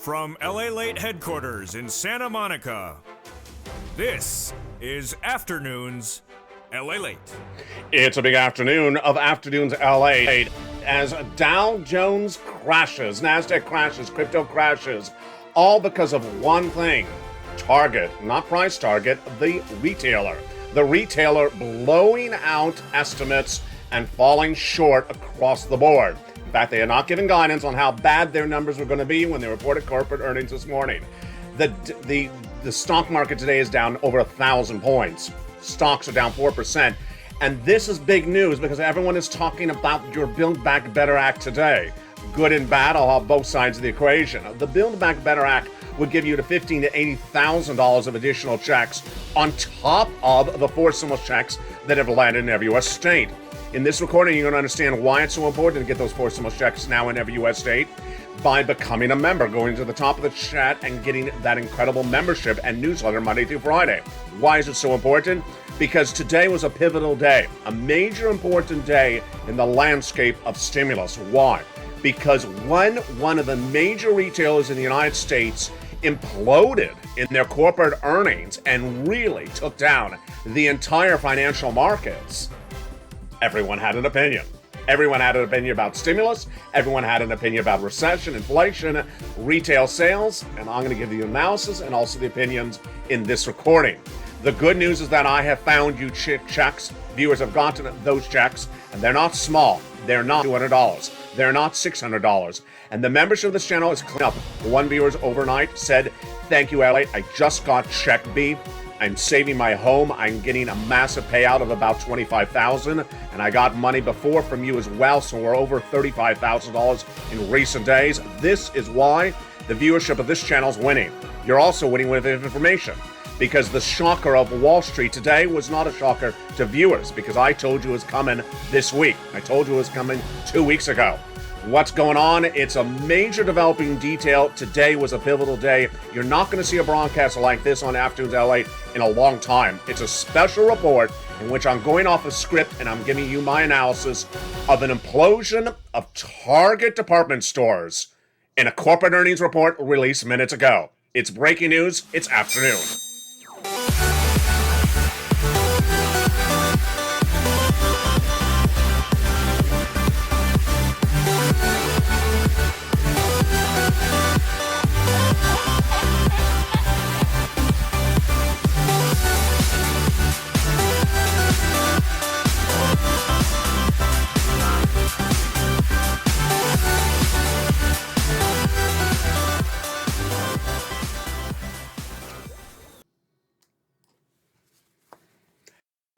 From LALATE headquarters in Santa Monica, this is Afternoons LALATE. It's a big afternoon of Afternoons LALATE as Dow Jones crashes, NASDAQ crashes, crypto crashes, all because of one thing. Target, not price target, the retailer. The retailer blowing out estimates and falling short across the board. In fact, they are not giving guidance on how bad their numbers were going to be when they reported corporate earnings this morning. The stock market today is down over 1,000 points. Stocks are down 4%. And this is big news because everyone is talking about your Build Back Better Act today. Good and bad, I'll have both sides of the equation. The Build Back Better Act would give you the $15,000 to $80,000 of additional checks on top of the 4 stimulus checks that have landed in every U.S. state. In this recording, you're going to understand why it's so important to get those 4 stimulus checks now in every U.S. state by becoming a member, going to the top of the chat and getting that incredible membership and newsletter Monday through Friday. Why is it so important? Because today was a pivotal day, a major important day in the landscape of stimulus. Why? Because one of the major retailers in the United States imploded in their corporate earnings and really took down the entire financial markets. Everyone had an opinion. Everyone had an opinion about stimulus. Everyone had an opinion about recession, inflation, retail sales. And I'm going to give the analysis and also the opinions in this recording. The good news is that I have found you checks. Viewers have gotten those checks, and they're not small. They're not $200. They're not $600. And the membership of this channel is clean up. One viewer overnight said, "Thank you, LA. I just got check B. I'm saving my home. I'm getting a massive payout of about $25,000, and I got money before from you as well, so we're over $35,000 in recent days. This is why the viewership of this channel is winning. You're also winning with information, because the shocker of Wall Street today was not a shocker to viewers, because I told you it was coming this week. I told you it was coming 2 weeks ago. What's going on? It's a major developing detail. Today was a pivotal day. You're not going to see a broadcast like this on Afternoons LA in a long time. It's a special report in which I'm going off a script and I'm giving you my analysis of an implosion of Target department stores in a corporate earnings report released minutes ago. It's breaking news. It's afternoon.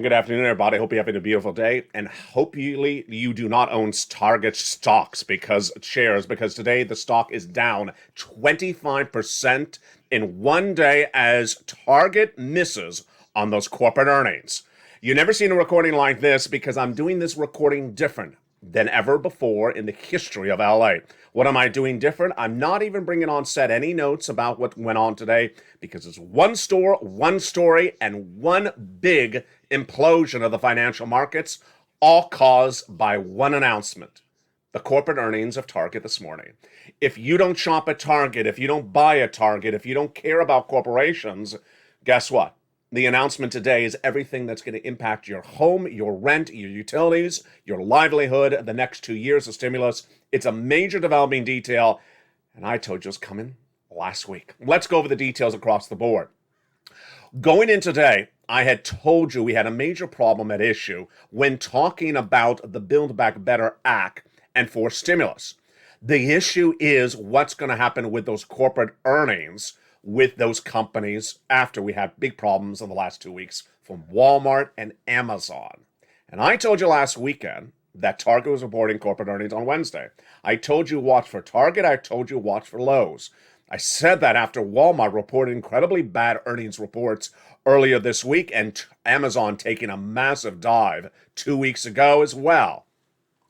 Good afternoon, everybody. Hope you're having a beautiful day, and hopefully you do not own Target stocks because today the stock is down 25% in one day as Target misses on those corporate earnings. You've never seen a recording like this because I'm doing this recording different than ever before in the history of LA. What am I doing different? I'm not even bringing on set any notes about what went on today because it's one store, one story, and one big implosion of the financial markets, all caused by one announcement: the corporate earnings of Target this morning. If you don't shop at Target, if you don't buy at Target, if you don't care about corporations, guess what? The announcement today is everything that's going to impact your home, your rent, your utilities, your livelihood, the next 2 years of stimulus. It's a major developing detail, and I told you it was coming last week. Let's go over the details across the board. Going in today, I had told you we had a major problem at issue when talking about the Build Back Better Act and for stimulus. The issue is what's going to happen with those corporate earnings with those companies after we had big problems in the last 2 weeks from Walmart and Amazon. And I told you last weekend that Target was reporting corporate earnings on Wednesday. I told you watch for Target. I told you watch for Lowe's. I said that after Walmart reported incredibly bad earnings reports earlier this week and Amazon taking a massive dive 2 weeks ago as well.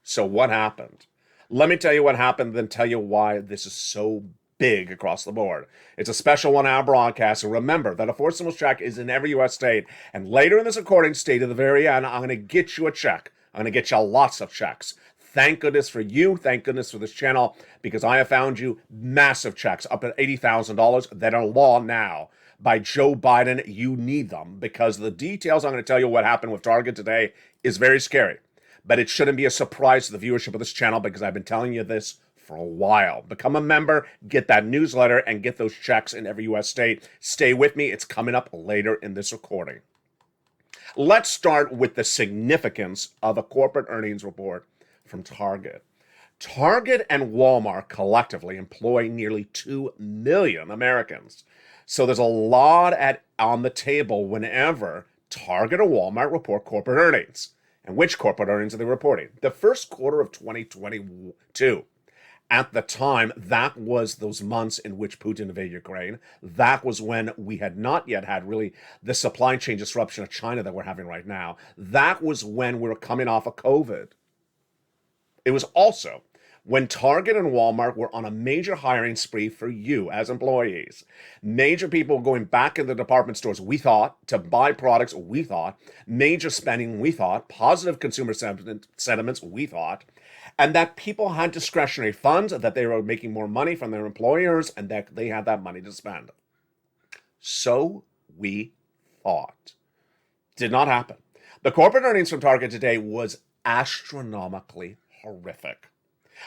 So what happened? Let me tell you what happened, then tell you why this is so big across the board. It's a special 1 hour broadcast. And remember that a 4 stimulus check is in every U.S. state. And later in this recording, state at the very end, I'm going to get you a check. I'm going to get you lots of checks. Thank goodness for you. Thank goodness for this channel, because I have found you massive checks up at $80,000 that are law now by Joe Biden. You need them, because the details I'm going to tell you what happened with Target today is very scary. But it shouldn't be a surprise to the viewership of this channel, because I've been telling you this for a while. Become a member, get that newsletter, and get those checks in every U.S. state. Stay with me. It's coming up later in this recording. Let's start with the significance of a corporate earnings report from Target. Target and Walmart collectively employ nearly 2 million Americans. So there's a lot on the table whenever Target or Walmart report corporate earnings. And which corporate earnings are they reporting? The first quarter of 2022. At the time, that was those months in which Putin invaded Ukraine. That was when we had not yet had really the supply chain disruption of China that we're having right now. That was when we were coming off of COVID. It was also when Target and Walmart were on a major hiring spree for you as employees. Major people going back in the department stores, we thought, to buy products, we thought. Major spending, we thought. Positive consumer sentiments, we thought. And that people had discretionary funds, that they were making more money from their employers, and that they had that money to spend. So we thought. Did not happen. The corporate earnings from Target today was astronomically horrific.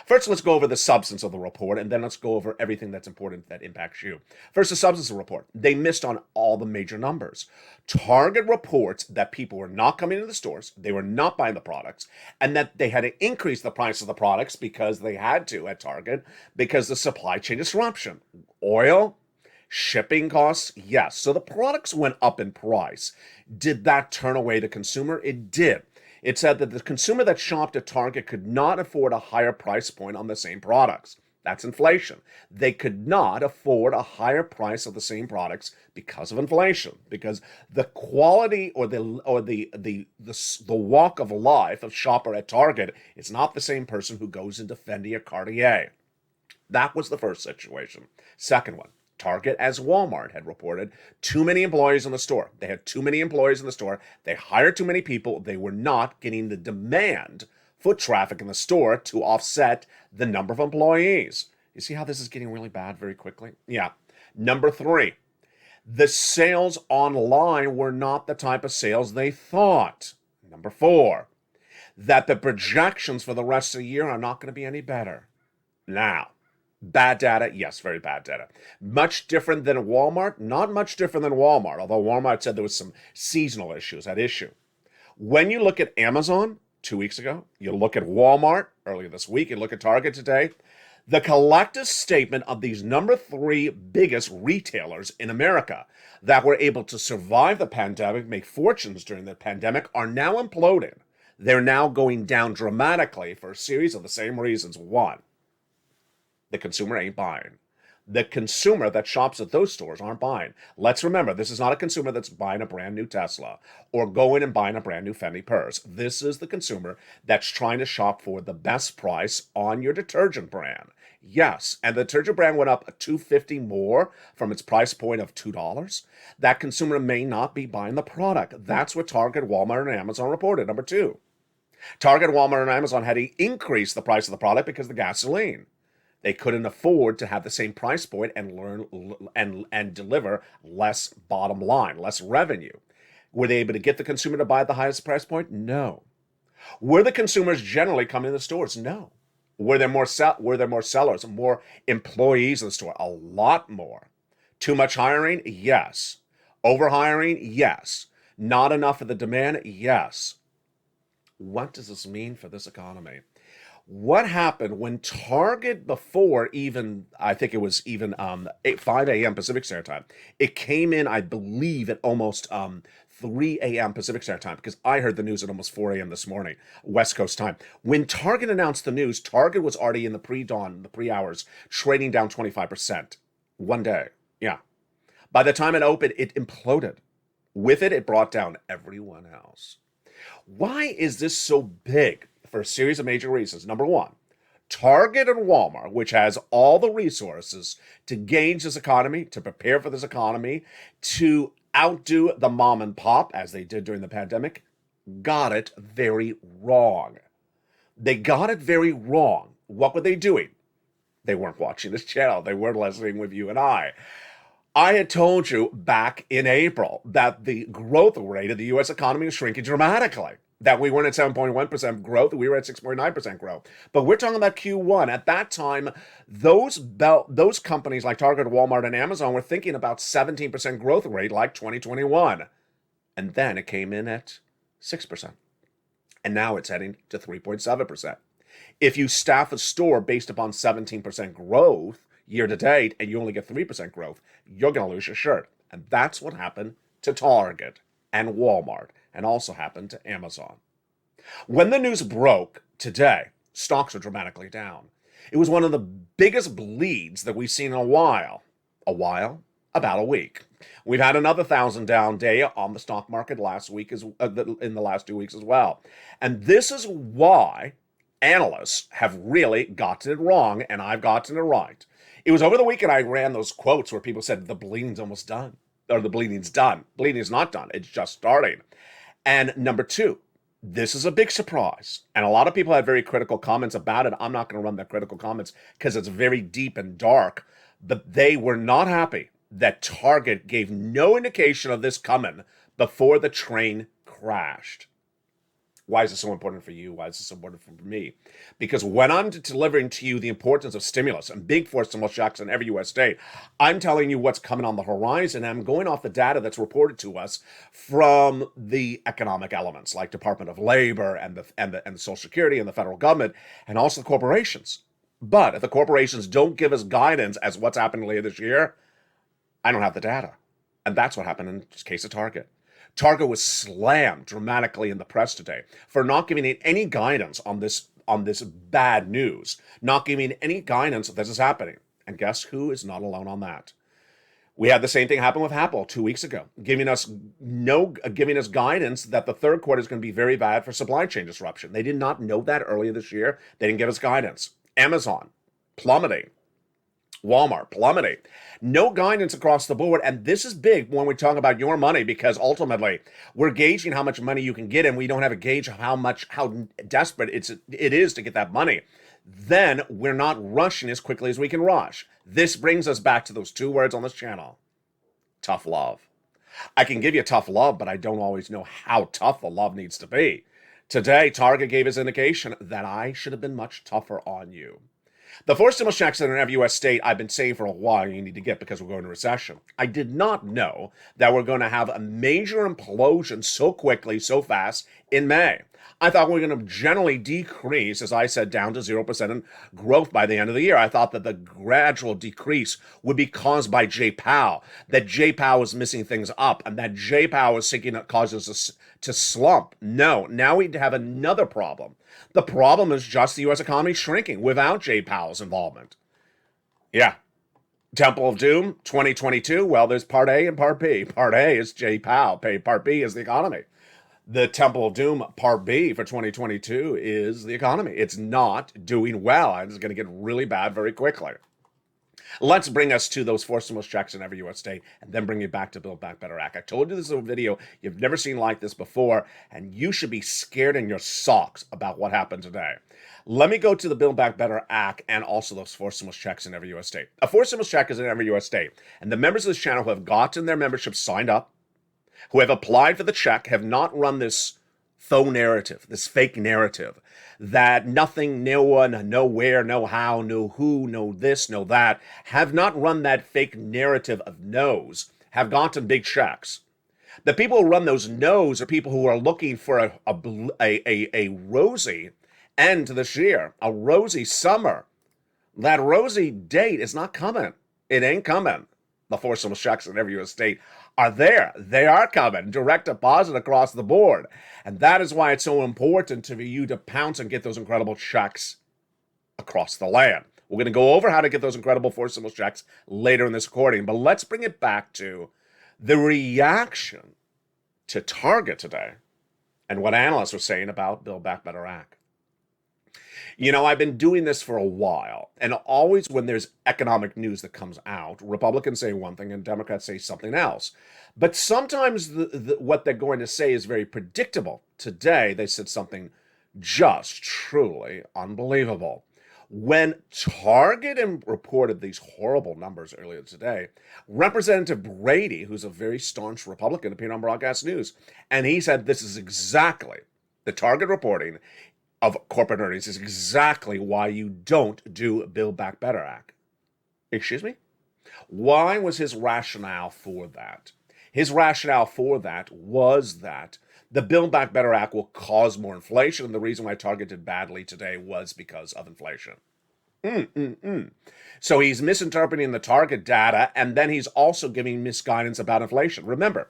First, let's go over the substance of the report, and then let's go over everything that's important that impacts you. First, the substance of the report. They missed on all the major numbers. Target reports that people were not coming to the stores, they were not buying the products, and that they had to increase the price of the products because they had to at Target because the supply chain disruption. Oil, shipping costs, yes. So the products went up in price. Did that turn away the consumer? It did. It said that the consumer that shopped at Target could not afford a higher price point on the same products. That's inflation. They could not afford a higher price of the same products because of inflation, because the quality or the walk of life of shopper at Target is not the same person who goes into Fendi or Cartier. That was the first situation. Second one. Target, as Walmart had reported, too many employees in the store. They had too many employees in the store. They hired too many people. They were not getting the demand, foot traffic in the store to offset the number of employees. You see how this is getting really bad very quickly? Yeah. Number three, the sales online were not the type of sales they thought. Number four, that the projections for the rest of the year are not going to be any better. Now, bad data? Yes, very bad data. Much different than Walmart? Not much different than Walmart, although Walmart said there was some seasonal issues at issue. When you look at Amazon 2 weeks ago, you look at Walmart earlier this week, you look at Target today, the collective statement of these number three biggest retailers in America that were able to survive the pandemic, make fortunes during the pandemic, are now imploding. They're now going down dramatically for a series of the same reasons. One, the consumer ain't buying. The consumer that shops at those stores aren't buying. Let's remember, this is not a consumer that's buying a brand new Tesla or going and buying a brand new Fendi purse. This is the consumer that's trying to shop for the best price on your detergent brand. Yes, and the detergent brand went up $2.50 more from its price point of $2. That consumer may not be buying the product. That's what Target, Walmart, and Amazon reported. Number two, Target, Walmart, and Amazon had to increase the price of the product because of the gasoline. They couldn't afford to have the same price point and deliver less bottom line, less revenue. Were they able to get the consumer to buy at the highest price point? No. Were the consumers generally coming to the stores? No. Were there more sellers, more employees in the store? A lot more. Too much hiring? Yes. Overhiring? Yes. Not enough of the demand? Yes. What does this mean for this economy? What happened when Target, before even, I think it was even 5 a.m. Pacific Standard Time, it came in, I believe, at almost 3 a.m. Pacific Standard Time, because I heard the news at almost 4 a.m. this morning, West Coast time. When Target announced the news, Target was already in the pre-dawn, the pre-hours, trading down 25%. One day. Yeah. By the time it opened, it imploded. With it, it brought down everyone else. Why is this so big? For a series of major reasons. Number one, Target and Walmart, which has all the resources to gauge this economy, to prepare for this economy, to outdo the mom and pop, as they did during the pandemic, got it very wrong. They got it very wrong. What were they doing? They weren't watching this channel. They weren't listening with you and I. I had told you back in April that the growth rate of the U.S. economy was shrinking dramatically, that we weren't at 7.1% growth, we were at 6.9% growth. But we're talking about Q1. At that time, those companies like Target, Walmart, and Amazon were thinking about 17% growth rate like 2021. And then it came in at 6%. And now it's heading to 3.7%. If you staff a store based upon 17% growth year to date and you only get 3% growth, you're going to lose your shirt. And that's what happened to Target and Walmart, and also happened to Amazon. When the news broke today, stocks were dramatically down. It was one of the biggest bleeds that we've seen in a while. A while? About a week. We've had another 1,000 down day on the stock market last week, in the last 2 weeks as well. And this is why analysts have really gotten it wrong, and I've gotten it right. It was over the weekend I ran those quotes where people said the bleeding's almost done, or the bleeding's done. Bleeding is not done. It's just starting. And number two, this is a big surprise. And a lot of people had very critical comments about it. I'm not going to run their critical comments because it's very deep and dark. But they were not happy that Target gave no indication of this coming before the train crashed. Why is this so important for you? Why is this so important for me? Because when I'm delivering to you the importance of stimulus and big force stimulus shocks in every U.S. state, I'm telling you what's coming on the horizon. And I'm going off the data that's reported to us from the economic elements like Department of Labor and the Social Security and the federal government and also the corporations. But if the corporations don't give us guidance as what's happening later this year, I don't have the data. And that's what happened in the case of Target. Target was slammed dramatically in the press today for not giving it any guidance on this bad news, not giving any guidance that this is happening. And guess who is not alone on that? We had the same thing happen with Apple 2 weeks ago, giving us guidance that the third quarter is going to be very bad for supply chain disruption. They did not know that earlier this year. They didn't give us guidance. Amazon plummeting. Walmart plummeting. No guidance across the board. And this is big when we talk about your money, because ultimately we're gauging how much money you can get, and we don't have a gauge of how desperate it is to get that money. Then we're not rushing as quickly as we can rush. This brings us back to those two words on this channel: tough love. I can give you tough love, but I don't always know how tough the love needs to be. Today, Target gave us indication that I should have been much tougher on you. The four stimulus checks in every U.S. state, I've been saying for a while you need to get because we're going to recession. I did not know that we're going to have a major implosion so quickly, so fast in May. I thought we were going to generally decrease, as I said, down to 0% in growth by the end of the year. I thought that the gradual decrease would be caused by Jay Powell, that Jay Powell was missing things up, and that Jay Powell was thinking it causes us to slump. No, now we have another problem. The problem is just the U.S. economy shrinking without Jay Powell's involvement. Yeah. Temple of Doom 2022. Well, there's part A and part B. Part A is Jay Powell. Part B is the economy. The Temple of Doom part B for 2022 is the economy. It's not doing well, and it's going to get really bad very quickly. Let's bring us to those four stimulus checks in every U.S. state, and then bring you back to Build Back Better Act. I told you this is a video you've never seen like this before, and you should be scared in your socks about what happened today. Let me go to the Build Back Better Act and also those four stimulus checks in every U.S. state. A four stimulus check is in every U.S. state, and the members of this channel who have gotten their membership signed up, who have applied for the check, have not run this faux narrative, this fake narrative, that nothing, no one, nowhere, no how, no who, no this, no that, have not run that fake narrative of no's, have gotten big checks. The people who run those no's are people who are looking for a rosy end to this year, a rosy summer. That rosy date is not coming. It ain't coming. The four stimulus checks in every U.S. state are there. They are coming. Direct deposit across the board. And that is why it's so important for you to pounce and get those incredible checks across the land. We're going to go over how to get those incredible four stimulus checks later in this recording. But let's bring it back to the reaction to Target today and what analysts are saying about Build Back Better Act. You know, I've been doing this for a while, and always when there's economic news that comes out, Republicans say one thing and Democrats say something else. But sometimes what they're going to say is very predictable. Today, they said something Just truly unbelievable. When Target reported these horrible numbers earlier today, Representative Brady, who's a very staunch Republican, appeared on broadcast news, and he said this is exactly the Target reporting of corporate earnings is exactly why you don't do Build Back Better Act. Excuse me? Why was his rationale for that? His rationale for that was that the Build Back Better Act will cause more inflation, and the reason why Target did badly today was because of inflation. So he's misinterpreting the Target data, and then he's also giving misguidance about inflation. Remember,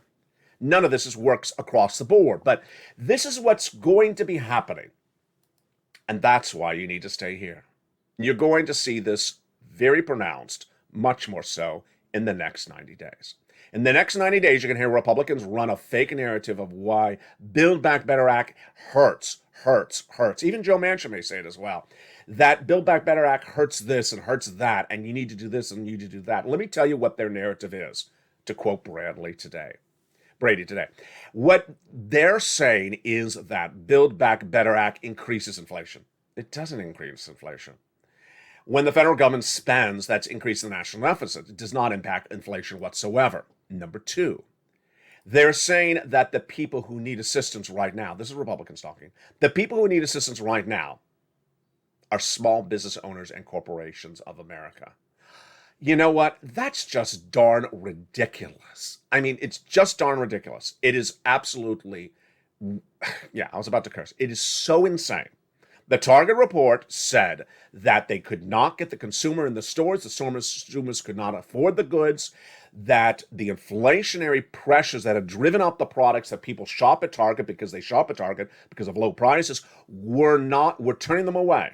none of this works across the board, but this is what's going to be happening. And that's why you need to stay here. You're going to see this very pronounced, much more so, in the next 90 days. In the next 90 days, you're going to hear Republicans run a fake narrative of why Build Back Better Act hurts. Even Joe Manchin may say it as well. That Build Back Better Act hurts this and hurts that, and you need to do this and you need to do that. Let me tell you what their narrative is, to quote Brady today. What they're saying is that Build Back Better Act increases inflation. It doesn't increase inflation. When the federal government spends, that's increasing the national deficit. It does not impact inflation whatsoever. Number two, they're saying that the people who need assistance right now, this is Republicans talking, the people who need assistance right now are small business owners and corporations of America. You know what? That's just darn ridiculous. I mean, it's just darn ridiculous. It is absolutely, yeah, I was about to curse. It is so insane. The Target report said that they could not get the consumer in the stores, the consumers could not afford the goods, that the inflationary pressures that have driven up the products that people shop at Target because they shop at Target because of low prices were turning them away.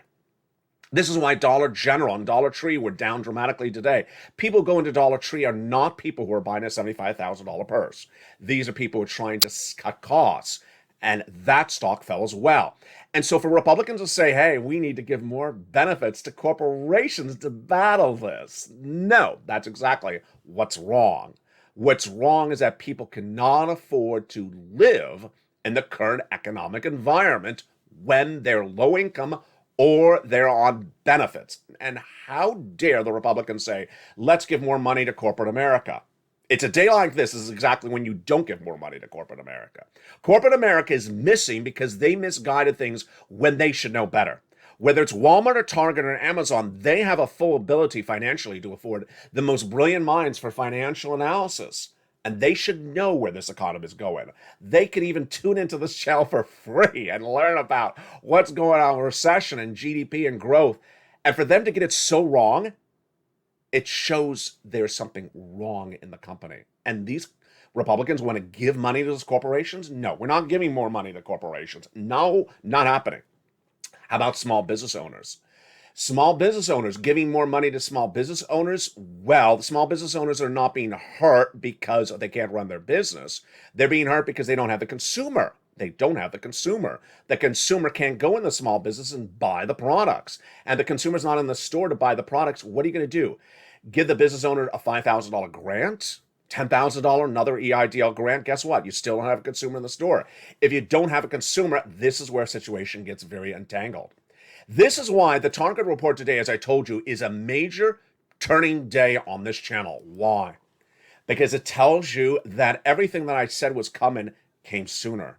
This is why Dollar General and Dollar Tree were down dramatically today. People going to Dollar Tree are not people who are buying a $75,000 purse. These are people who are trying to cut costs, and that stock fell as well. And so for Republicans to say, hey, we need to give more benefits to corporations to battle this, no, that's exactly what's wrong. What's wrong is that people cannot afford to live in the current economic environment when they're low income or they're on benefits. And how dare the Republicans say, let's give more money to corporate America? It's a day like this is exactly when you don't give more money to corporate America. Corporate America is missing because they misguided things when they should know better. Whether it's Walmart or Target or Amazon, they have a full ability financially to afford the most brilliant minds for financial analysis. And they should know where this economy is going. They could even tune into this channel for free and learn about what's going on with recession and GDP and growth. And for them to get it so wrong, it shows there's something wrong in the company. And these Republicans want to give money to those corporations? No, we're not giving more money to corporations. No, not happening. How about small business owners? Small business owners, giving more money to small business owners? Well, the small business owners are not being hurt because they can't run their business. They're being hurt because they don't have the consumer. They don't have the consumer. The consumer can't go in the small business and buy the products. And the consumer's not in the store to buy the products. What are you going to do? Give the business owner a $5,000 grant? $10,000, another EIDL grant? Guess what? You still don't have a consumer in the store. If you don't have a consumer, this is where a situation gets very entangled. This is why the Target report today, as I told you, is a major turning day on this channel. Why? Because it tells you that everything that I said was coming came sooner.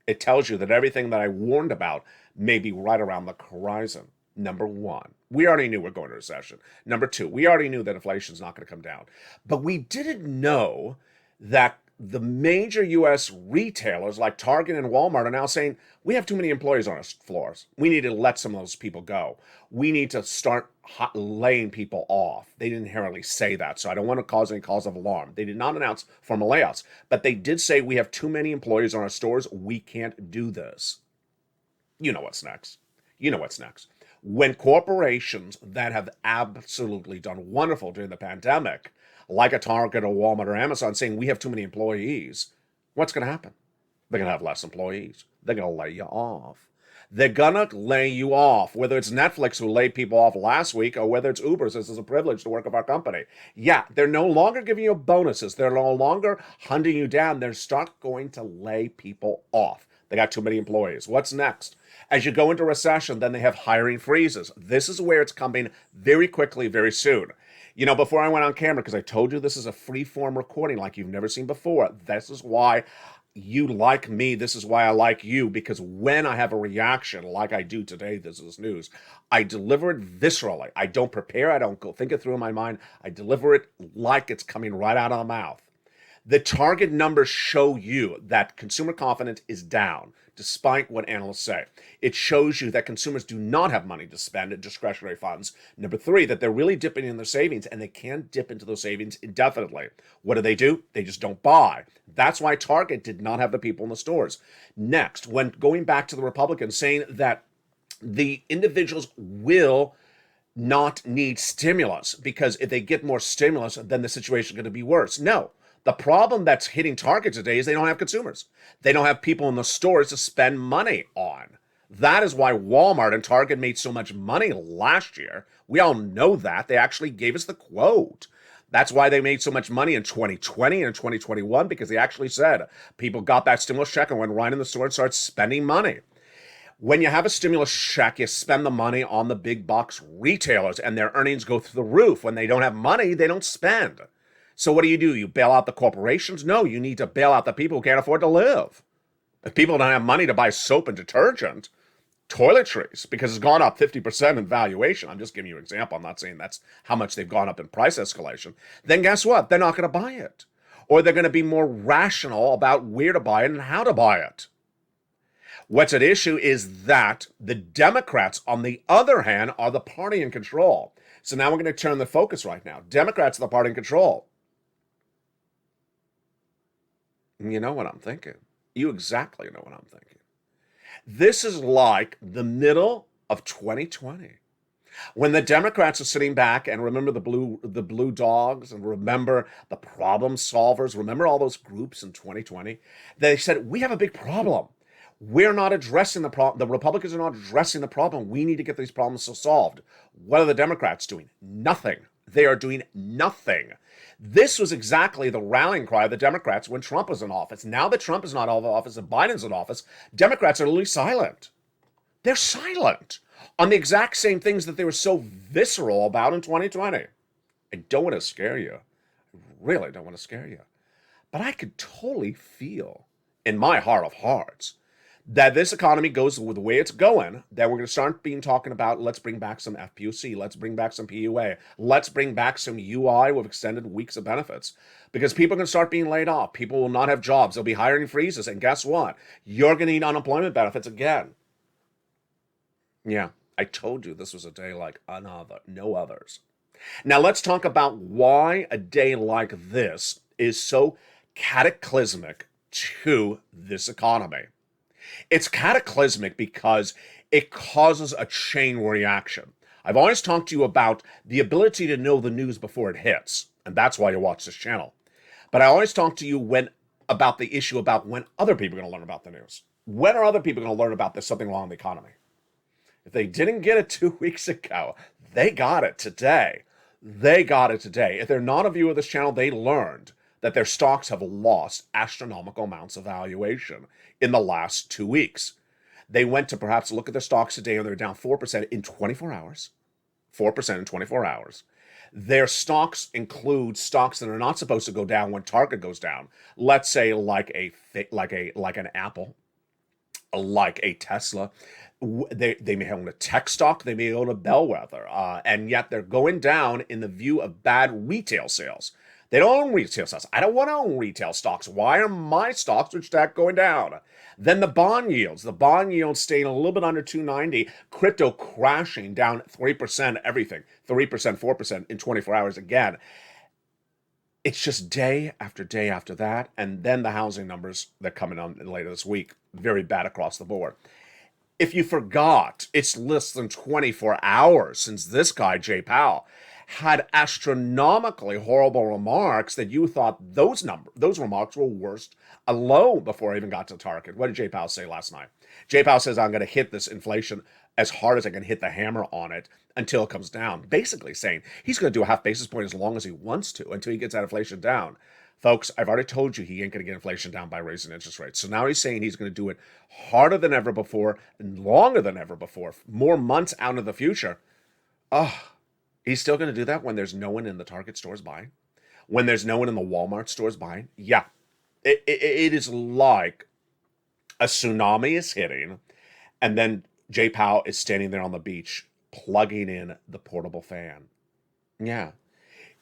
It tells you that everything that I warned about may be right around the horizon. Number one, we already knew we're going to recession. Number two, we already knew that inflation is not going to come down. But we didn't know that the major U.S. retailers like Target and Walmart are now saying, we have too many employees on our floors. We need to let some of those people go. We need to start laying people off. They didn't inherently say that, so I don't want to cause any cause of alarm. They did not announce formal layoffs, but they did say we have too many employees on our stores. We can't do this. You know what's next. You know what's next. When corporations that have absolutely done wonderful during the pandemic, like a Target or Walmart or Amazon, saying we have too many employees, what's going to happen? They're going to have less employees. They're going to lay you off. They're going to lay you off, whether it's Netflix who laid people off last week or whether it's Uber says it's a privilege to work with our company. Yeah, they're no longer giving you bonuses. They're no longer hunting you down. They're start going to lay people off. They got too many employees. What's next? As you go into recession, then they have hiring freezes. This is where it's coming very quickly, very soon. You know, before I went on camera, because I told you this is a free-form recording like you've never seen before. This is why you like me. This is why I like you, because when I have a reaction like I do today, this is news, I deliver it viscerally. I don't prepare. I don't go think it through in my mind. I deliver it like it's coming right out of the mouth. The target numbers show you that consumer confidence is down, despite what analysts say. It shows you that consumers do not have money to spend in discretionary funds. Number three, that they're really dipping in their savings, and they can't dip into those savings indefinitely. What do? They just don't buy. That's why Target did not have the people in the stores. Next, when going back to the Republicans saying that the individuals will not need stimulus, because if they get more stimulus, then the situation is going to be worse. No. The problem that's hitting Target today is they don't have consumers. They don't have people in the stores to spend money on. That is why Walmart and Target made so much money last year. We all know that. They actually gave us the quote. That's why they made so much money in 2020 and 2021, because they actually said people got that stimulus check and went right in the store and started spending money. When you have a stimulus check, you spend the money on the big box retailers, and their earnings go through the roof. When they don't have money, they don't spend. So what do? You bail out the corporations? No, you need to bail out the people who can't afford to live. If people don't have money to buy soap and detergent, toiletries, because it's gone up 50% in valuation. I'm just giving you an example. I'm not saying that's how much they've gone up in price escalation. Then guess what? They're not going to buy it. Or they're going to be more rational about where to buy it and how to buy it. What's at issue is that the Democrats, on the other hand, are the party in control. So now we're going to turn the focus right now. Democrats are the party in control. You know what I'm thinking. You exactly know what I'm thinking. This is like the middle of 2020, when the Democrats are sitting back and remember the blue dogs, and remember the problem solvers, remember all those groups in 2020. They said, we have a big problem. We're not addressing the problem. The Republicans are not addressing the problem. We need to get these problems solved. What are the Democrats doing? Nothing. They are doing nothing. This was exactly the rallying cry of the Democrats when Trump was in office. Now that Trump is not in office and Biden's in office, Democrats are literally silent. They're silent on the exact same things that they were so visceral about in 2020. I don't want to scare you. I really don't want to scare you. But I could totally feel in my heart of hearts that this economy goes with the way it's going, that we're going to start talking about, let's bring back some FPUC, let's bring back some PUA, let's bring back some UI with extended weeks of benefits. Because people are going to start being laid off. People will not have jobs. They'll be hiring freezes. And guess what? You're going to need unemployment benefits again. Yeah, I told you this was a day like no others. Now let's talk about why a day like this is so cataclysmic to this economy. It's cataclysmic because it causes a chain reaction. I've always talked to you about the ability to know the news before it hits, and that's why you watch this channel. But I always talk to you about the issue about when other people are going to learn about the news. When are other people going to learn about there's something wrong in the economy? If they didn't get it 2 weeks ago, they got it today. They got it today. If they're not a viewer of this channel, they learned that their stocks have lost astronomical amounts of valuation in the last 2 weeks. They went to perhaps look at their stocks today, and they're down 4% in 24 hours. 4% in 24 hours. Their stocks include stocks that are not supposed to go down when Target goes down. Let's say like an Apple, like a Tesla. They may own a tech stock, they may own a bellwether, and yet they're going down in the view of bad retail sales. They don't own retail stocks. I don't want to own retail stocks. Why are my stocks with stack going down? Then the bond yields. The bond yields staying a little bit under 290. Crypto crashing down 3%, everything. 3%, 4% in 24 hours again. It's just day after day after that. And then the housing numbers that are coming on later this week, very bad across the board. If you forgot, it's less than 24 hours since this guy, Jay Powell, had astronomically horrible remarks that you thought those remarks were worst alone before I even got to Target. What did Jay Powell say last night? Jay Powell says, I'm going to hit this inflation as hard as I can hit the hammer on it until it comes down. Basically saying he's going to do a half basis point as long as he wants to until he gets that inflation down. Folks, I've already told you he ain't going to get inflation down by raising interest rates. So now he's saying he's going to do it harder than ever before and longer than ever before, more months out in the future. He's still going to do that when there's no one in the Target stores buying, when there's no one in the Walmart stores buying. Yeah, it is like a tsunami is hitting, and then Jay Powell is standing there on the beach plugging in the portable fan. Yeah.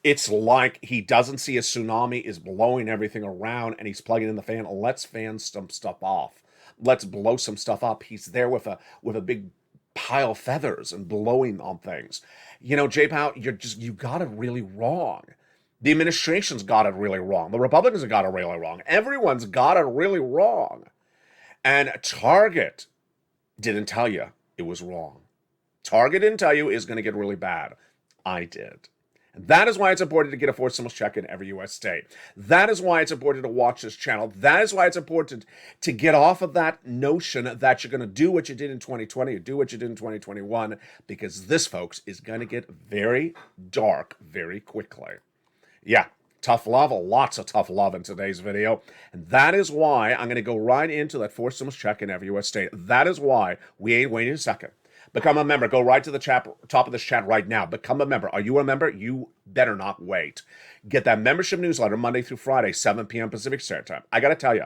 It's like he doesn't see a tsunami is blowing everything around and he's plugging in the fan. Let's fan some stuff off. Let's blow some stuff up. He's there with a big pile of feathers and blowing on things. You know, Jay Powell, you got it really wrong. The administration's got it really wrong. The Republicans have got it really wrong. Everyone's got it really wrong. And Target didn't tell you it was wrong. Target didn't tell you it was going to get really bad. I did. That is why it's important to get a fourth stimulus check in every U.S. state. That is why it's important to watch this channel. That is why it's important to get off of that notion that you're going to do what you did in 2020 or do what you did in 2021, because this, folks, is going to get very dark very quickly. Yeah, tough love, lots of tough love in today's video. And that is why I'm going to go right into that fourth stimulus check in every U.S. state. That is why we ain't waiting a second. Become a member. Go right to the top of this chat right now. Become a member. Are you a member? You better not wait. Get that membership newsletter Monday through Friday, 7 p.m. Pacific Standard Time. I got to tell you,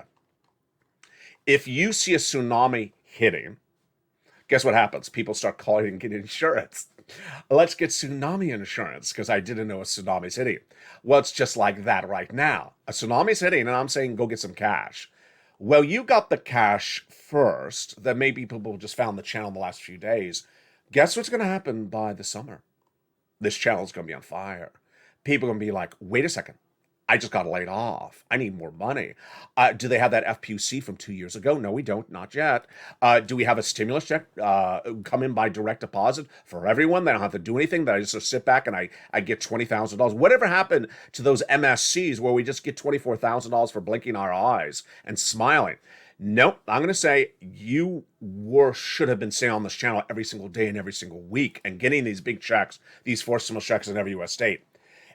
if you see a tsunami hitting, guess what happens? People start calling and getting insurance. Let's get tsunami insurance because I didn't know a tsunami's hitting. Well, it's just like that right now. A tsunami's hitting, and I'm saying go get some cash. Well, you got the cash first. Then maybe people just found the channel in the last few days. Guess what's going to happen by the summer? This channel's going to be on fire. People are going to be like, wait a second. I just got laid off. I need more money. Do they have that FPUC from 2 years ago? No, we don't. Not yet. Do we have a stimulus check come in by direct deposit for everyone? They don't have to do anything. That I just sit back and I get $20,000. Whatever happened to those MSCs where we just get $24,000 for blinking our eyes and smiling? Nope. I'm going to say you should have been staying on this channel every single day and every single week and getting these big checks, these fourth stimulus checks in every U.S. state.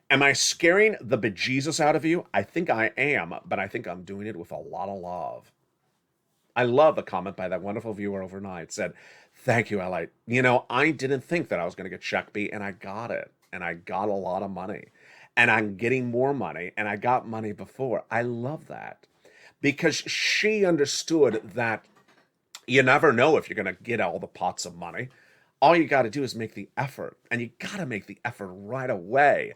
Am I scaring the bejesus out of you? I think I am, but I think I'm doing it with a lot of love. I love the comment by that wonderful viewer overnight. Said, thank you, LA. You know, I didn't think that I was going to get Check B, and I got it. And I got a lot of money. And I'm getting more money, and I got money before. I love that. Because she understood that you never know if you're going to get all the pots of money. All you got to do is make the effort. And you got to make the effort right away.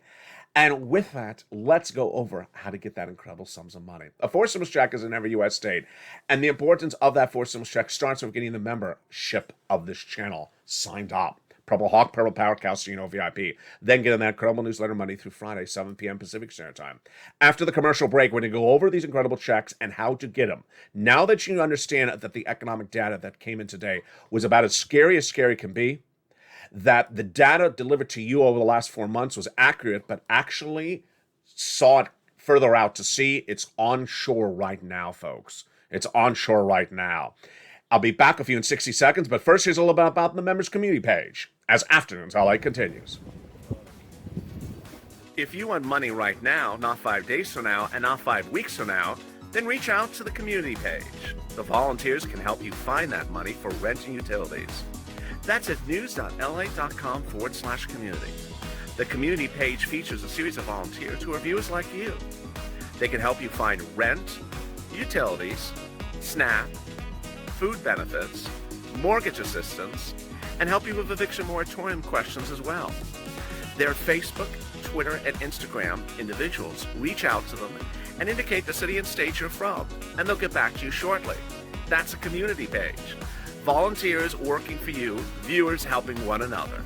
And with that, let's go over how to get that incredible sums of money. A fourth stimulus check is in every U.S. state. And the importance of that fourth stimulus check starts with getting the membership of this channel signed up. Purple Hawk, Purple Power, Calcino VIP. Then get in that incredible newsletter Monday through Friday, 7 p.m. Pacific Standard Time. After the commercial break, we're going to go over these incredible checks and how to get them. Now that you understand that the economic data that came in today was about as scary can be, that the data delivered to you over the last 4 months was accurate, but actually saw it further out to sea. It's onshore right now, folks. It's onshore right now. I'll be back with you in 60 seconds, but first here's a little bit about the members community page as Afternoons LA continues. If you want money right now, not 5 days from now, and not 5 weeks from now, then reach out to the community page. The volunteers can help you find that money for rent and utilities. That's at news.la.com/community. The community page features a series of volunteers who are viewers like you. They can help you find rent, utilities, SNAP, food benefits, mortgage assistance, and help you with eviction moratorium questions as well. Their Facebook, Twitter, and Instagram individuals reach out to them and indicate the city and state you're from, and they'll get back to you shortly. That's a community page. Volunteers working for you, viewers helping one another.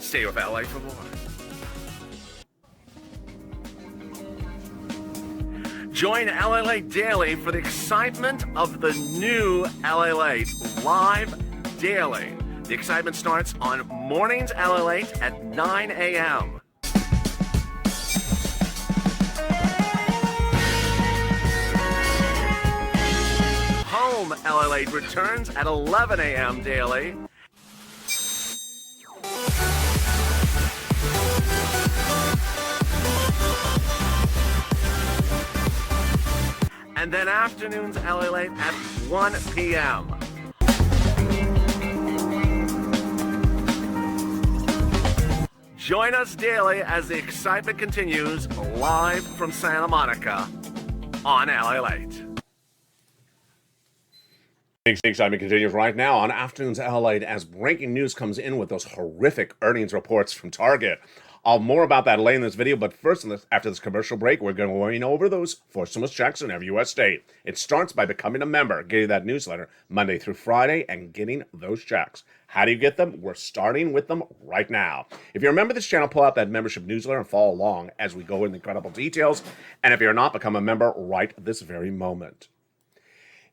Stay with LA for more. Join LALATE Daily for the excitement of the new LALATE live daily. The excitement starts on mornings LALATE at 9 a.m. Home LALATE returns at 11 a.m. daily. and then afternoons LA Late at 1 p.m. Join us daily as the excitement continues live from Santa Monica on LA Late. The excitement continues right now on Afternoons LA as breaking news comes in with those horrific earnings reports from Target. More about that later in this video, but first, after this commercial break, we're going over those four stimulus checks in every U.S. state. It starts by becoming a member, getting that newsletter Monday through Friday, and getting those checks. How do you get them? We're starting with them right now. If you're a member of this channel, pull out that membership newsletter and follow along as we go into incredible details. And if you're not, become a member right this very moment.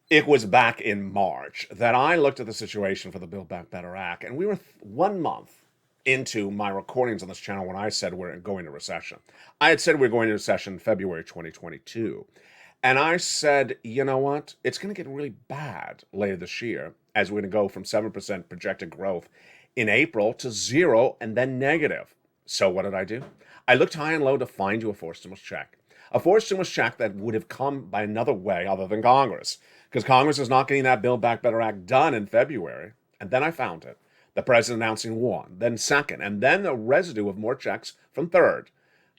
It was back in March that I looked at the situation for the Build Back Better Act, and we were 1 month into my recordings on this channel when I said we're going to recession. I had said we were going into recession in February 2022. And I said, you know what? It's going to get really bad later this year as we're going to go from 7% projected growth in April to 0 and then negative. So what did I do? I looked high and low to find you a forced stimulus check. A forced stimulus check that would have come by another way other than Congress. Because Congress is not getting that Build Back Better Act done in February. And then I found it. The president announcing one, then second, and then a residue of more checks from third.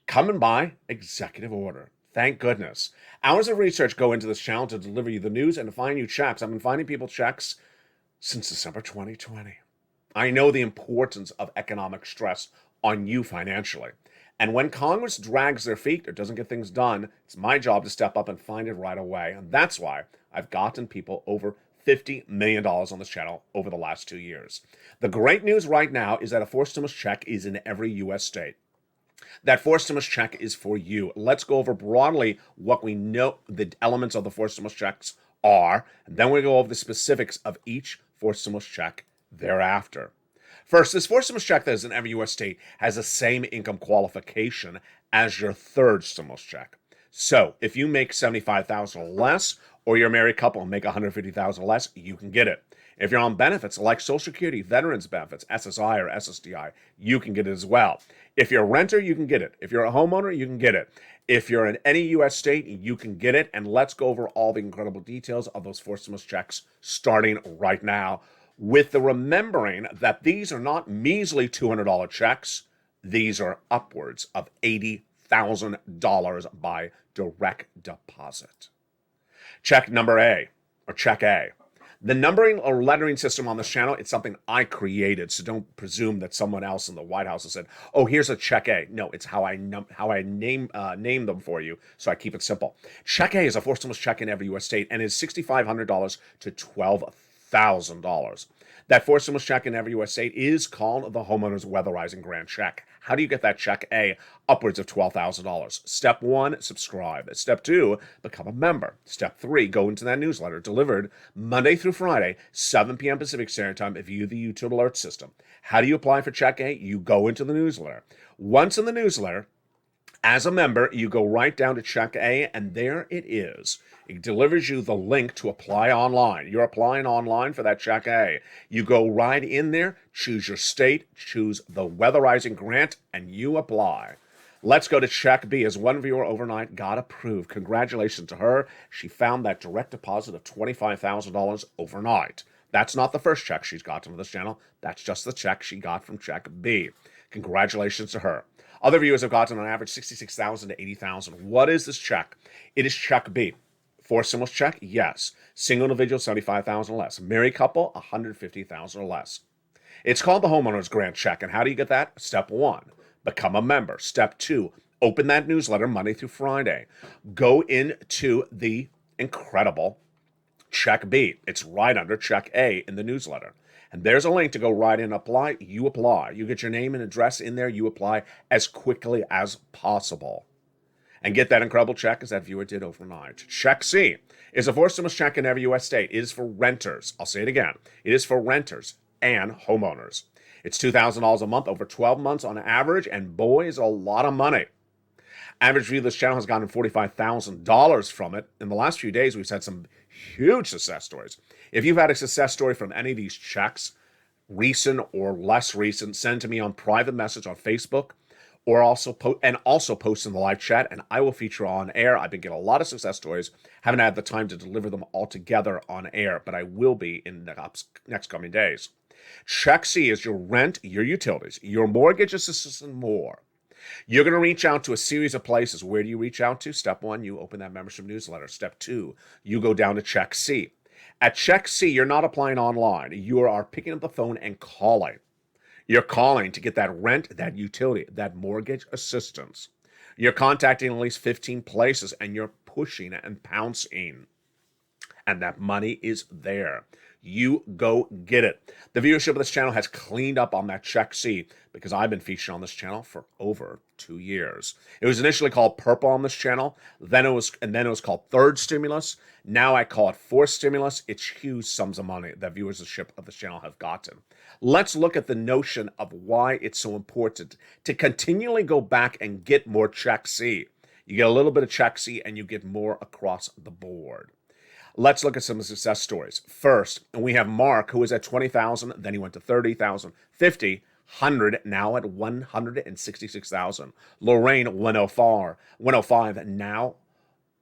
Coming by executive order. Thank goodness. Hours of research go into this channel to deliver you the news and to find you checks. I've been finding people checks since December 2020. I know the importance of economic stress on you financially. And when Congress drags their feet or doesn't get things done, it's my job to step up and find it right away. And that's why I've gotten people over $50 million on this channel over the last 2 years. The great news right now is that a forced stimulus check is in every U.S. state. That forced stimulus check is for you. Let's go over broadly what we know the elements of the forced stimulus checks are, and then we go over the specifics of each forced stimulus check thereafter. First, this forced stimulus check that is in every U.S. state has the same income qualification as your third stimulus check. So if you make $75,000 or less, or you're a married couple and make $150,000 less, you can get it. If you're on benefits like Social Security, Veterans Benefits, SSI or SSDI, you can get it as well. If you're a renter, you can get it. If you're a homeowner, you can get it. If you're in any U.S. state, you can get it. And let's go over all the incredible details of those forced stimulus checks starting right now, with the remembering that these are not measly $200 checks. These are upwards of $80,000 by direct deposit. Check number A, or check A. The numbering or lettering system on this channel, it's something I created, so don't presume that someone else in the White House has said, oh, here's a check A. No, it's how I name them for you, so I keep it simple. Check A is a forced stimulus check in every U.S. state and is $6,500 to $12,000. That forced stimulus check in every U.S. state is called the Homeowners Weatherizing Grant Check. How do you get that check A? Upwards of $12,000. Step 1, subscribe. Step 2, become a member. Step 3, go into that newsletter delivered Monday through Friday, 7 p.m. Pacific Standard Time via the YouTube alert system. How do you apply for check A? You go into the newsletter. Once in the newsletter, as a member, you go right down to check A, and there it is. It delivers you the link to apply online. You're applying online for that check A. You go right in there, choose your state, choose the weatherizing grant, and you apply. Let's go to check B, as one viewer overnight got approved. Congratulations to her. She found that direct deposit of $25,000 overnight. That's not the first check she's gotten from this channel. That's just the check she got from check B. Congratulations to her. Other viewers have gotten on average $66,000 to $80,000. What is this check? It is check B. Forced stimulus check? Yes. Single individual, $75,000 or less. Married couple, $150,000 or less. It's called the Homeowners Grant Check. And how do you get that? Step 1, become a member. Step 2, open that newsletter Monday through Friday. Go into the incredible check B. It's right under check A in the newsletter. And there's a link to go right in and apply. You apply. You get your name and address in there. You apply as quickly as possible. And get that incredible check as that viewer did overnight. Check C is a forced stimulus check in every U.S. state. It is for renters. I'll say it again. It is for renters and homeowners. It's $2,000 a month over 12 months on average, and boy, is a lot of money. Average view of this channel has gotten $45,000 from it. In the last few days, we've had some huge success stories. If you've had a success story from any of these checks, recent or less recent, send it to me on private message on Facebook or also post in the live chat, and I will feature on air. I've been getting a lot of success stories. Haven't had the time to deliver them all together on air, but I will be in the next coming days. Check C is your rent, your utilities, your mortgage assistance, and more. You're going to reach out to a series of places. Where do you reach out to? Step 1, you open that membership newsletter. Step 2, you go down to Check C. At Check C, you're not applying online. You are picking up the phone and calling. You're calling to get that rent, that utility, that mortgage assistance. You're contacting at least 15 places, and you're pushing and pouncing. And that money is there. You go get it. The viewership of this channel has cleaned up on that Check C because I've been featured on this channel for over 2 years. It was initially called Purple on this channel, then it was called Third Stimulus. Now I call it Fourth Stimulus. It's huge sums of money that viewership of this channel have gotten. Let's look at the notion of why it's so important to continually go back and get more Check C. You get a little bit of Check C and you get more across the board. Let's look at some success stories. First, we have Mark, who was at 20,000, then he went to 30,000, 50, 100, now at 166,000. Lorraine, 105, now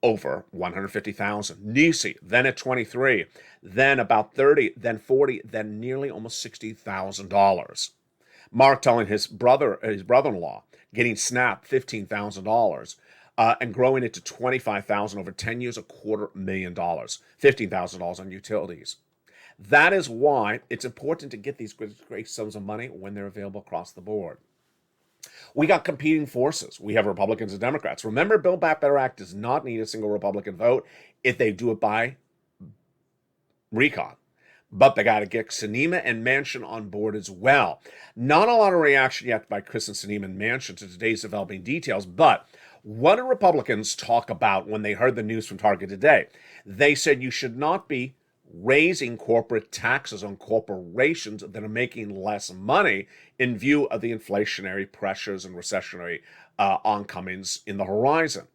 over 150,000. Nisi, then at 23, then about 30, then 40, then nearly almost $60,000. Mark telling his brother-in-law, getting Snap $15,000. And growing it to 25,000 over 10 years, $250,000, $15,000 on utilities. That is why it's important to get these great sums of money when they're available across the board. We got competing forces. We have Republicans and Democrats. Remember, Build Back Better Act does not need a single Republican vote if they do it by recon. But they got to get Sinema and Manchin on board as well. Not a lot of reaction yet by Chris and Sinema and Manchin to today's developing details, but what do Republicans talk about when they heard the news from Target today? They said you should not be raising corporate taxes on corporations that are making less money in view of the inflationary pressures and recessionary oncomings in the horizon.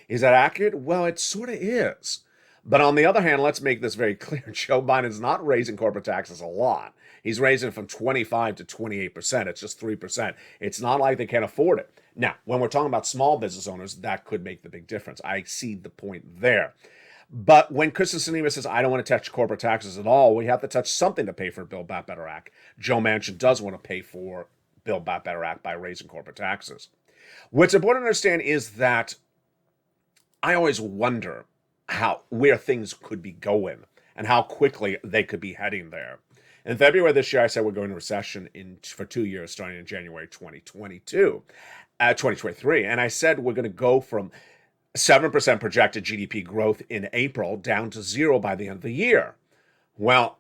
Is that accurate? Well, it sort of is. But on the other hand, let's make this very clear. Joe Biden's not raising corporate taxes a lot. He's raising it from 25 to 28%. It's just 3%. It's not like they can't afford it. Now, when we're talking about small business owners, that could make the big difference. I see the point there. But when Kristen Sinema says, I don't want to touch corporate taxes at all, we have to touch something to pay for Build Back Better Act. Joe Manchin does want to pay for Build Back Better Act by raising corporate taxes. What's important to understand is that I always wonder where things could be going and how quickly they could be heading there. In February this year, I said we're going into recession for 2 years, starting in January 2023. And I said we're going to go from 7% projected GDP growth in April down to 0 by the end of the year. Well,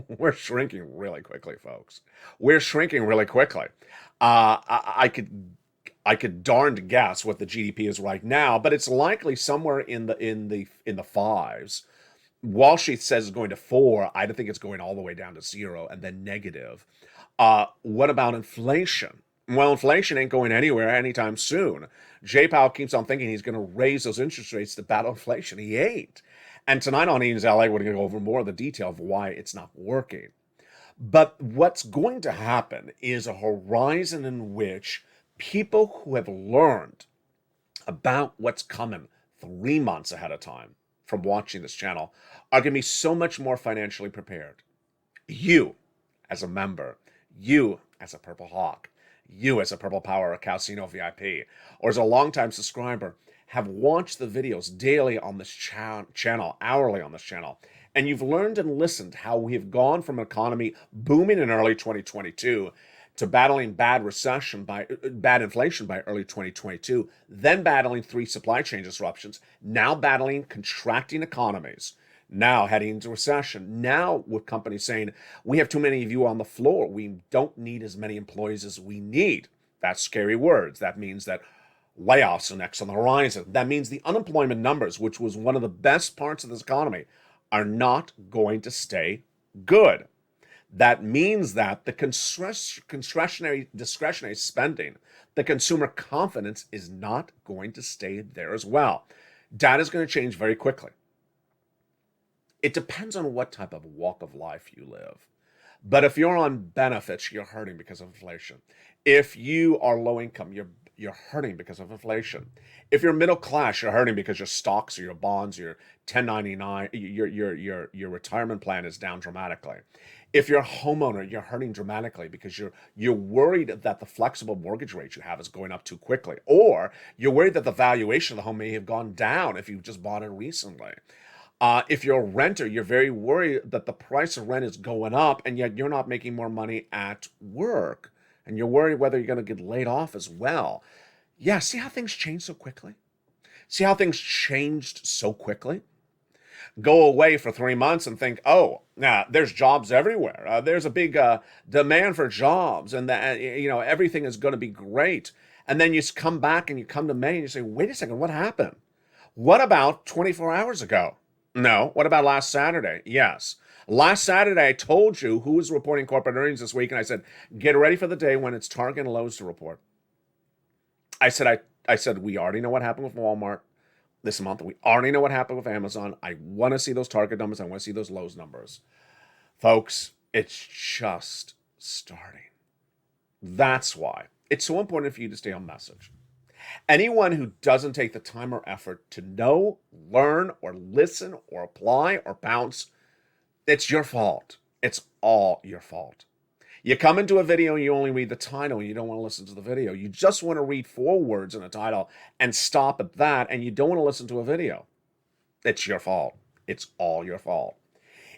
we're shrinking really quickly, folks. We're shrinking really quickly. I could darned guess what the GDP is right now, but it's likely somewhere in the fives. Wall Street says it's going to 4. I don't think it's going all the way down to 0 and then negative. What about inflation? Well, inflation ain't going anywhere anytime soon. Jay Powell keeps on thinking he's going to raise those interest rates to battle inflation. He ain't. And tonight on Ian's LA, we're going to go over more of the detail of why it's not working. But what's going to happen is a horizon in which people who have learned about what's coming 3 months ahead of time from watching this channel are going to be so much more financially prepared. You, as a member, you, as a Purple Hawk, you, as a Purple Power or Calcino VIP, or as a longtime subscriber, have watched the videos daily on this channel, hourly on this channel, and you've learned and listened how we have gone from an economy booming in early 2022 to battling bad inflation by early 2022, then battling 3 supply chain disruptions, now battling contracting economies, now heading into recession, now with companies saying, we have too many of you on the floor. We don't need as many employees as we need. That's scary words. That means that layoffs are next on the horizon. That means the unemployment numbers, which was one of the best parts of this economy, are not going to stay good. That means that the discretionary spending, the consumer confidence is not going to stay there as well. Data is going to change very quickly. It depends on what type of walk of life you live. But if you're on benefits, you're hurting because of inflation. If you are low income, you're hurting because of inflation. If you're middle class, you're hurting because your stocks or your bonds, your 1099, your retirement plan is down dramatically. If you're a homeowner, you're hurting dramatically because you're worried that the flexible mortgage rate you have is going up too quickly, or you're worried that the valuation of the home may have gone down if you've just bought it recently. If you're a renter, you're very worried that the price of rent is going up, and yet you're not making more money at work, and you're worried whether you're going to get laid off as well. Yeah, see how things change so quickly? See how things changed so quickly? Go away for 3 months and think, oh, nah, there's jobs everywhere. There's a big demand for jobs, and that everything is going to be great. And then you come back and you come to May and you say, wait a second, what happened? What about 24 hours ago? No. What about last Saturday? Yes. Last Saturday, I told you who was reporting corporate earnings this week, and I said, get ready for the day when it's Target and Lowe's to report. I said, we already know what happened with Walmart this month. We already know what happened with Amazon. I want to see those Target numbers. I want to see those Lowe's numbers. Folks, it's just starting. That's why it's so important for you to stay on message. Anyone who doesn't take the time or effort to know, learn, or listen, or apply, or bounce, it's your fault. It's all your fault. You come into a video and you only read the title and you don't want to listen to the video. You just want to read 4 words in a title and stop at that, and you don't want to listen to a video. It's your fault. It's all your fault.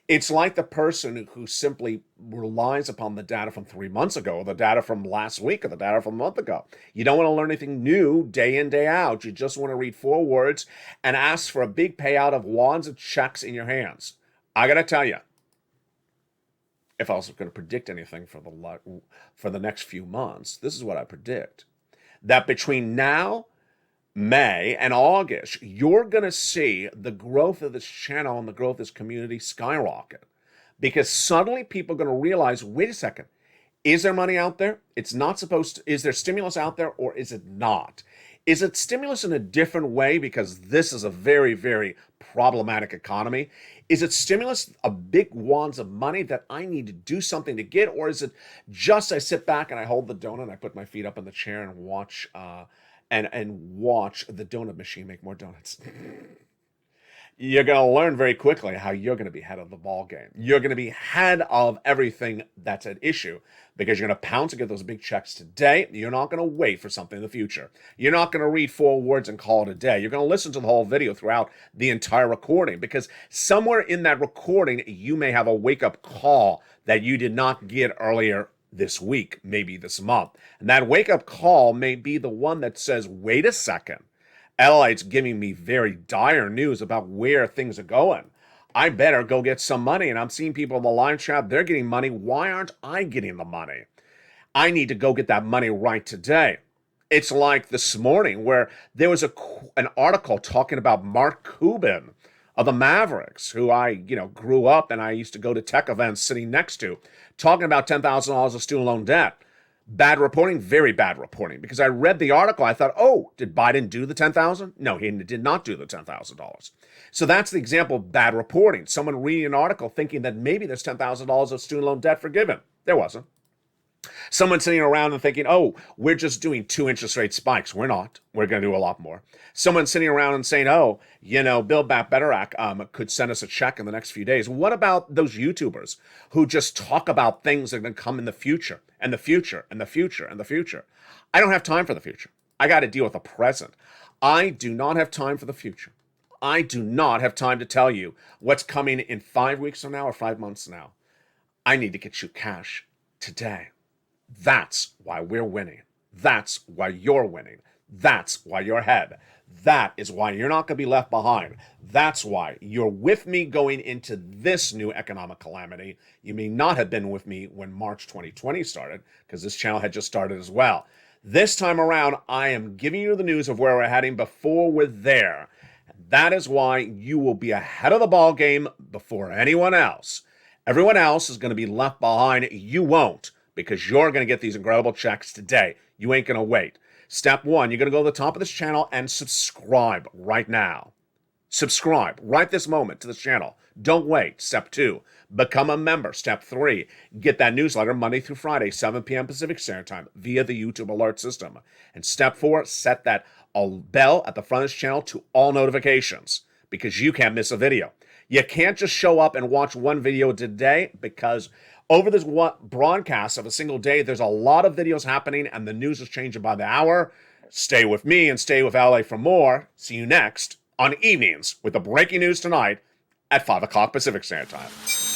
It's like the person who simply relies upon the data from 3 months ago, or the data from last week, or the data from a month ago. You don't want to learn anything new day in, day out. You just want to read 4 words and ask for a big payout of wads of checks in your hands. I got to tell you, if I was going to predict anything for the next few months, this is what I predict. That between now, May, and August, you're going to see the growth of this channel and the growth of this community skyrocket. Because suddenly people are going to realize, wait a second, is there money out there? It's not supposed to. Is there stimulus out there, or is it not? Is it stimulus in a different way because this is a very, very problematic economy? Is it stimulus, a big wads of money that I need to do something to get? Or is it just I sit back and I hold the donut and I put my feet up in the chair and watch watch the donut machine make more donuts? You're going to learn very quickly how you're going to be head of the ball game. You're going to be head of everything that's at issue because you're going to pounce and get those big checks today. You're not going to wait for something in the future. You're not going to read 4 words and call it a day. You're going to listen to the whole video throughout the entire recording, because somewhere in that recording, you may have a wake-up call that you did not get earlier this week, maybe this month. And that wake-up call may be the one that says, wait a second, LALATE's giving me very dire news about where things are going. I better go get some money. And I'm seeing people in the live chat, they're getting money. Why aren't I getting the money? I need to go get that money right today. It's like this morning where there was an article talking about Mark Cuban of the Mavericks, who I grew up and I used to go to tech events sitting next to, talking about $10,000 of student loan debt. Bad reporting, very bad reporting, because I read the article. I thought, oh, did Biden do the $10,000? No, he did not do the $10,000. So that's the example of bad reporting. Someone reading an article thinking that maybe there's $10,000 of student loan debt forgiven. There wasn't. Someone sitting around and thinking, oh, we're just doing 2 interest rate spikes. We're not. We're going to do a lot more. Someone sitting around and saying, oh, Build Back Better Act could send us a check in the next few days. What about those YouTubers who just talk about things that are going to come in the future and the future and the future and the future? I don't have time for the future. I got to deal with the present. I do not have time for the future. I do not have time to tell you what's coming in 5 weeks from now or 5 months from now. I need to get you cash today. That's why we're winning. That's why you're winning. That's why you're ahead. That is why you're not going to be left behind. That's why you're with me going into this new economic calamity. You may not have been with me when March 2020 started, because this channel had just started as well. This time around, I am giving you the news of where we're heading before we're there. That is why you will be ahead of the ball game before anyone else. Everyone else is going to be left behind. You won't, because you're going to get these incredible checks today. You ain't going to wait. Step 1, you're going to go to the top of this channel and subscribe right now. Subscribe right this moment to this channel. Don't wait. Step 2, become a member. Step 3, get that newsletter Monday through Friday, 7 p.m. Pacific Standard Time via the YouTube alert system. And step 4, set that bell at the front of this channel to all notifications because you can't miss a video. You can't just show up and watch one video today because over this broadcast of a single day, there's a lot of videos happening and the news is changing by the hour. Stay with me and stay with LA for more. See you next on Evenings with the breaking news tonight at 5 o'clock Pacific Standard Time.